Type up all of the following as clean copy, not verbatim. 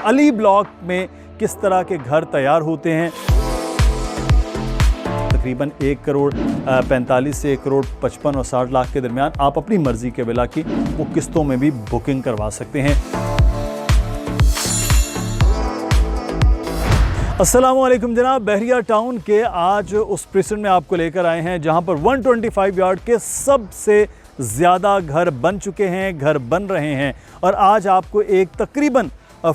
Ali block में किस तरह के घर तैयार होते हैं। तकरीबन 1,45 से 1,55 और 60 लाख के दरमियान आप अपनी मर्जी के विला की वो किस्तों में भी बुकिंग करवा सकते हैं। अस्सलाम वालेकुम जनाब, बहरिया टाउन के आज उस प्रेसिडेंट में आपको लेकर आए हैं जहां पर 125 यार्ड के सबसे ज़्यादा घर बन चुके हैं, घर बन रहे हैं और आज आपको एक तकरीबन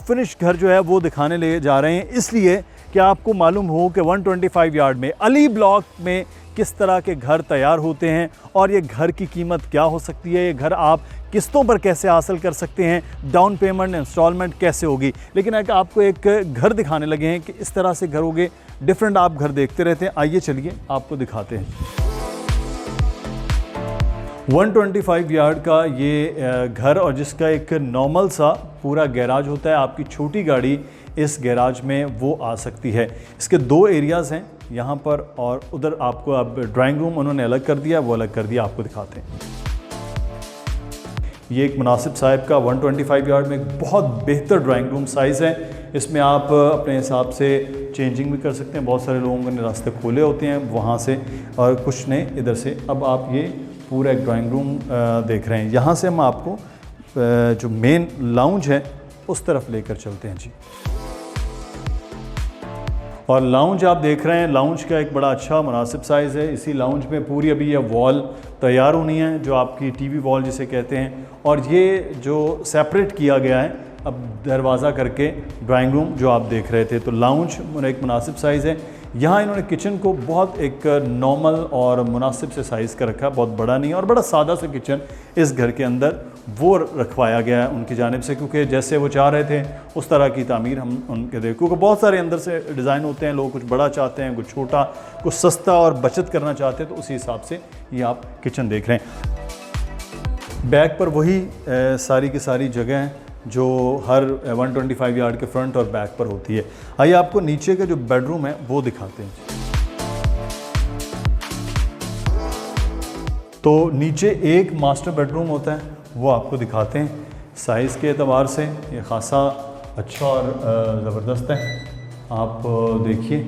फिनिश घर जो है वो दिखाने ले जा रहे हैं, इसलिए कि आपको मालूम हो कि 125 यार्ड में अली ब्लॉक में किस तरह के घर तैयार होते हैं और ये घर की कीमत क्या हो सकती है, ये घर आप किस्तों पर कैसे हासिल कर सकते हैं, डाउन पेमेंट इंस्टॉलमेंट कैसे होगी। लेकिन आपको एक घर दिखाने लगे हैं कि इस तरह से घर होंगे, डिफरेंट आप घर देखते रहते हैं। आइए चलिए आपको दिखाते हैं। 125 यार्ड का ये घर और जिसका एक नॉर्मल सा पूरा गैराज होता है, आपकी छोटी गाड़ी इस गैराज में वो आ सकती है। इसके दो एरियाज़ हैं यहाँ पर और उधर आपको अब ड्राइंग रूम उन्होंने अलग कर दिया, वो अलग कर दिया, आपको दिखाते हैं। ये एक मुनासिब साहिब का 125 यार्ड में एक बहुत बेहतर ड्राइंग रूम साइज़ है। इसमें आप अपने हिसाब से चेंजिंग भी कर सकते हैं। बहुत सारे लोगों ने रास्ते खोले होते हैं वहाँ से और कुछ ने इधर से। अब आप ये पूरा एक ड्राइंग रूम देख रहे हैं। यहाँ से हम आपको जो मेन लाउंज है उस तरफ लेकर चलते हैं जी। और लाउंज आप देख रहे हैं, लाउंज का एक बड़ा अच्छा मुनासिब साइज़ है। इसी लाउंज में पूरी अभी ये वॉल तैयार होनी है, जो आपकी टीवी वॉल जिसे कहते हैं, और ये जो सेपरेट किया गया है अब दरवाज़ा करके ड्राइंग रूम जो आप देख रहे थे। तो लाउंज एक मुनासिब साइज़ है। यहाँ इन्होंने किचन को बहुत एक नॉर्मल और मुनासिब से साइज़ का रखा, बहुत बड़ा नहीं और बड़ा सादा सा किचन इस घर के अंदर वो रखवाया गया है उनकी जानिब से, क्योंकि जैसे वो चाह रहे थे उस तरह की तामीर हम उनके दें। क्योंकि बहुत सारे अंदर से डिज़ाइन होते हैं, लोग कुछ बड़ा चाहते हैं, कुछ छोटा, कुछ सस्ता और बचत करना चाहते हैं, तो उसी हिसाब से ये आप किचन देख रहे हैं। बैक पर वही सारी की सारी जगह हैं जो हर 125 यार्ड के फ्रंट और बैक पर होती है। आइए आपको नीचे का जो बेडरूम है वो दिखाते हैं। तो नीचे एक मास्टर बेडरूम होता है, वो आपको दिखाते हैं। साइज़ के एतबार से ये ख़ासा अच्छा और ज़बरदस्त है। आप देखिए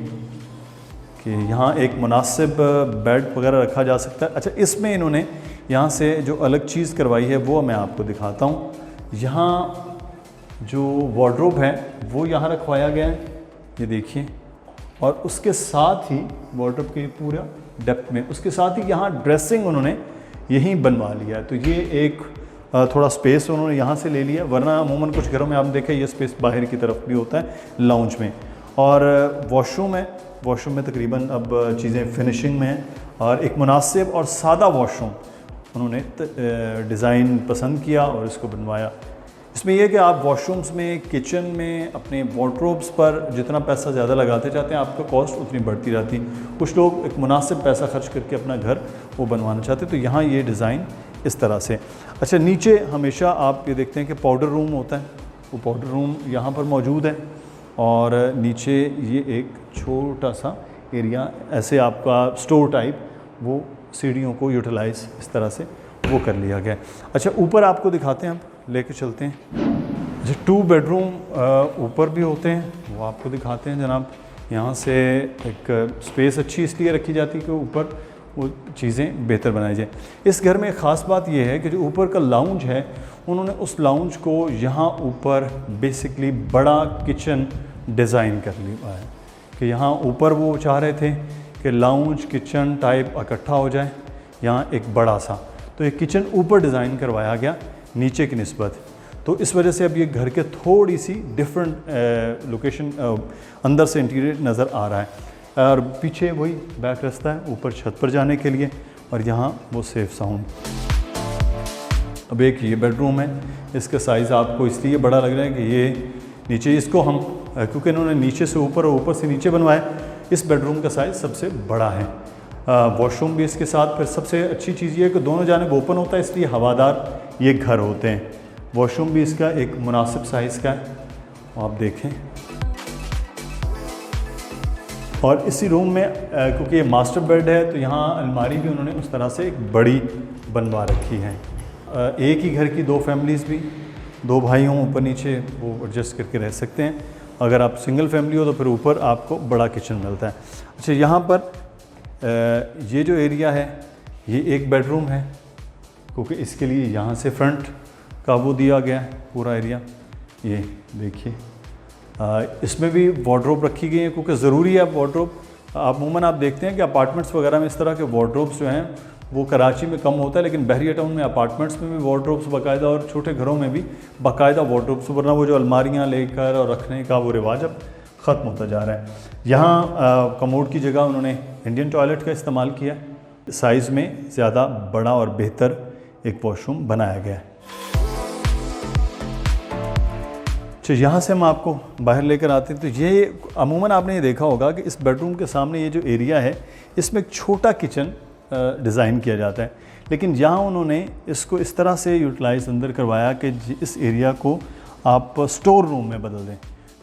कि यहाँ एक मुनासिब बेड वगैरह रखा जा सकता है। अच्छा, इसमें इन्होंने यहाँ से जो अलग चीज़ करवाई है वो मैं आपको दिखाता हूँ। यहाँ जो वार्डरोब है वो यहाँ रखवाया गया है, ये देखिए, और उसके साथ ही वार्डरोब के पूरा डेप्थ में, उसके साथ ही यहाँ ड्रेसिंग उन्होंने यहीं बनवा लिया है। तो ये एक थोड़ा स्पेस उन्होंने यहाँ से ले लिया, वरना अमूमन कुछ घरों में आप देखें ये स्पेस बाहर की तरफ भी होता है लाउंज में। और वॉशरूम है, वॉशरूम में तकरीबन अब चीज़ें फिनिशिंग में हैं और एक मुनासिब और सादा वॉशरूम उन्होंने डिज़ाइन पसंद किया और इसको बनवाया। इसमें यह कि आप वॉशरूम्स में, किचन में, अपने वार्डरोब्स पर जितना पैसा ज़्यादा लगाते जाते हैं आपका कॉस्ट उतनी बढ़ती रहती। कुछ लोग एक मुनासिब पैसा खर्च करके अपना घर वो बनवाना चाहते हैं, तो यहाँ ये डिज़ाइन इस तरह से। अच्छा, नीचे हमेशा आप ये देखते हैं कि पाउडर रूम होता है, वो पाउडर रूम यहाँ पर मौजूद है और नीचे ये एक छोटा सा एरिया ऐसे आपका स्टोर टाइप, वो सीढ़ियों को यूटिलाइज़ इस तरह से वो कर लिया गया। अच्छा, ऊपर आपको दिखाते हैं, हम लेके चलते हैं। अच्छा, 2 बेडरूम ऊपर भी होते हैं, वो आपको दिखाते हैं जनाब। यहाँ से एक स्पेस अच्छी इसलिए रखी जाती है कि ऊपर वो चीज़ें बेहतर बनाई जाए। इस घर में एक ख़ास बात यह है कि जो ऊपर का लाउंज है उन्होंने उस लाउंज को यहाँ ऊपर बेसिकली बड़ा किचन डिज़ाइन कर लिया है कि यहाँ ऊपर वो चाह रहे थे कि लाउंज किचन टाइप इकट्ठा हो जाए, यहाँ एक बड़ा सा, तो एक किचन ऊपर डिज़ाइन करवाया गया नीचे की निस्बत। तो इस वजह से अब ये घर के थोड़ी सी डिफरेंट लोकेशन अंदर से इंटीरियर नज़र आ रहा है। और पीछे वही बैक रास्ता है ऊपर छत पर जाने के लिए और यहाँ वो सेफ साउंड। अब एक ये बेडरूम है, इसका साइज़ आपको इसलिए बड़ा लग रहा है कि ये नीचे इसको हम क्योंकि इन्होंने नीचे से ऊपर और ऊपर से नीचे बनवाया, इस बेडरूम का साइज़ सबसे बड़ा है। वॉशरूम भी इसके साथ। फिर सबसे अच्छी चीज़ ये है कि दोनों जानिब ओपन होता है, इसलिए हवादार ये घर होते हैं। वॉशरूम भी इसका एक मुनासिब साइज़ का है, आप देखें। और इसी रूम में क्योंकि ये मास्टर बेड है तो यहाँ अलमारी भी उन्होंने उस तरह से एक बड़ी बनवा रखी है। एक ही घर की 2 फैमिलीज़ भी 2 भाई हों ऊपर नीचे वो एडजस्ट करके रह सकते हैं। अगर आप सिंगल फैमिली हो तो फिर ऊपर आपको बड़ा किचन मिलता है। अच्छा, यहाँ पर ये जो एरिया है ये एक बेडरूम है, क्योंकि इसके लिए यहाँ से फ्रंट का वो दिया गया है पूरा एरिया। ये देखिए, इसमें भी वार्डरोब रखी गई है, क्योंकि ज़रूरी है वार्डरोब। अमूमन आप देखते हैं कि अपार्टमेंट्स वगैरह में इस तरह के वार्डरोब्स जो हैं वो कराची में कम होता है, लेकिन बहरिया टाउन में अपार्टमेंट्स में भी वार्डरोब्स बाकायदा, और छोटे घरों में भी बाकायदा वार्डरोब्स, वरना वो जो अलमारियाँ लेकर और रखने का वो रिवाज अब ख़त्म होता जा रहा है। यहाँ कमोड की जगह उन्होंने इंडियन टॉयलेट का इस्तेमाल किया, साइज़ में ज़्यादा बड़ा और बेहतर एक वॉशरूम बनाया गया है। अच्छा, यहाँ से हम आपको बाहर लेकर आते हैं तो ये अमूमन आपने ये देखा होगा कि इस बेडरूम के सामने ये जो एरिया है इसमें एक छोटा किचन डिज़ाइन किया जाता है, लेकिन यहाँ उन्होंने इसको इस तरह से यूटिलाइज़ अंदर करवाया कि इस एरिया को आप स्टोर रूम में बदल दें।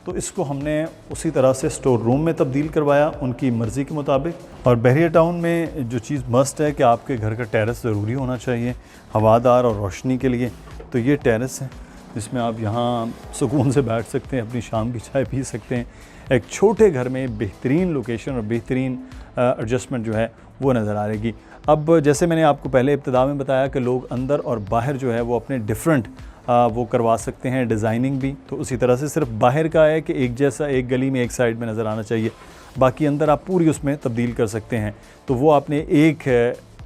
तो इसको हमने उसी तरह से स्टोर रूम में तब्दील करवाया उनकी मर्ज़ी के मुताबिक। और बहरिया टाउन में जो चीज़ मस्ट है कि आपके घर का टेरेस ज़रूरी होना चाहिए हवादार और रोशनी के लिए। तो ये टेरेस है जिसमें आप यहाँ सुकून से बैठ सकते हैं, अपनी शाम की चाय पी सकते हैं। एक छोटे घर में बेहतरीन लोकेशन और बेहतरीन एडजस्टमेंट जो है वो नज़र आ रहेगी। अब जैसे मैंने आपको पहले इब्तिदा में बताया कि लोग अंदर और बाहर जो है वो अपने डिफरेंट वो करवा सकते हैं डिज़ाइनिंग भी, तो उसी तरह से सिर्फ बाहर का है कि एक जैसा एक गली में एक साइड में नज़र आना चाहिए, बाकी अंदर आप पूरी उसमें तब्दील कर सकते हैं। तो वो आपने एक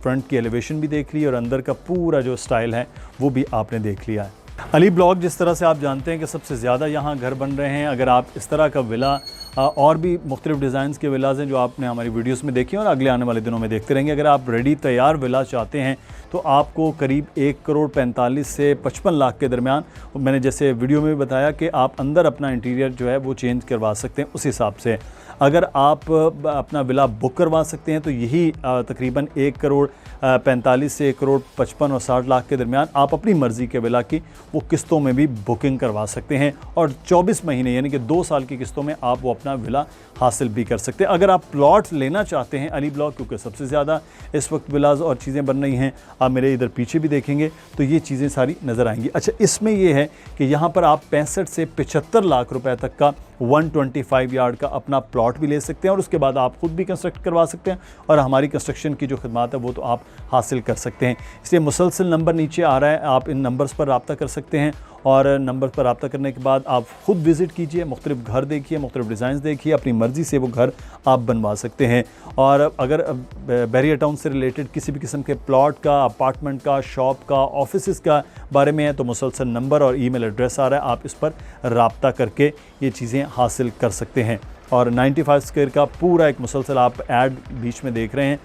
फ्रंट की एलिवेशन भी देख ली और अंदर का पूरा जो स्टाइल है वो भी आपने देख लिया है। अली ब्लॉक जिस तरह से आप जानते हैं कि सबसे ज़्यादा यहाँ घर बन रहे हैं। अगर आप इस तरह का विला और भी मुख्तलिफ डिज़ाइंस के विलाज़ हैं जो आपने हमारी वीडियोस में देखी और अगले आने वाले दिनों में देखते रहेंगे। अगर आप रेडी तैयार विला चाहते हैं तो आपको करीब 1,45 से 55 लाख के दरमियान, मैंने जैसे वीडियो में भी बताया कि आप अंदर अपना इंटीरियर जो है वो चेंज करवा सकते हैं उस हिसाब से। अगर आप अपना विला बुक करवा सकते हैं तो यही तकरीबन 1,45 से 1,55 और 60 लाख के दरमियान आप अपनी मर्ज़ी के विला की वो किस्तों में भी बुकिंग करवा सकते हैं और 24 महीने यानी कि 2 साल की किस्तों में आप वो अपना विला हासिल भी कर सकते हैं। अगर आप प्लॉट लेना चाहते हैं अली ब्लॉक, क्योंकि सबसे ज़्यादा इस वक्त विलाज और चीज़ें बन रही हैं, आप मेरे इधर पीछे भी देखेंगे तो ये चीज़ें सारी नज़र आएंगी। अच्छा, इसमें ये है कि यहाँ पर आप 65 से 75 लाख रुपए तक का 125 यार्ड का अपना प्लॉट भी ले सकते हैं और उसके बाद आप ख़ुद भी कंस्ट्रक्ट करवा सकते हैं और हमारी कंस्ट्रक्शन की जो खिदमत है वो तो आप हासिल कर सकते हैं। इसलिए मुसलसल नंबर नीचे आ रहा है, आप इन नंबर्स पर रब्ता कर सकते हैं और नंबर पर रब्ता करने के बाद आप ख़ुद विज़िट कीजिए, मुख्तलिफ घर देखिए, मुख्तलिफ डिज़ाइन देखिए, अपनी मर्ज़ी से वो घर आप बनवा सकते हैं। और अगर बहरिया टाउन से रिलेटेड किसी भी किस्म के प्लॉट का, अपार्टमेंट का, शॉप का, ऑफिस का बारे में है तो मुसलसल नंबर और ईमेल एड्रेस आ रहा है, आप इस पर रब्ता करके ये चीज़ें हासिल कर सकते हैं। और 95 स्क्वायर का पूरा एक मुसलसल आप ऐड बीच में देख रहे हैं,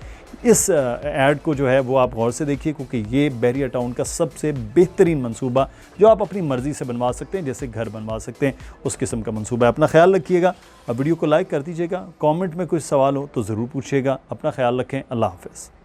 इस ऐड को जो है वो आप गौर से देखिए क्योंकि ये बहरिया टाउन का सबसे बेहतरीन मंसूबा जो आप अपनी मर्ज़ी से बनवा सकते हैं, जैसे घर बनवा सकते हैं उस किस्म का मंसूबा है। अपना ख्याल रखिएगा, वीडियो को लाइक कर दीजिएगा, कमेंट में कुछ सवाल हो तो ज़रूर पूछिएगा। अपना ख्याल रखें, अल्लाह हाफ़िज़।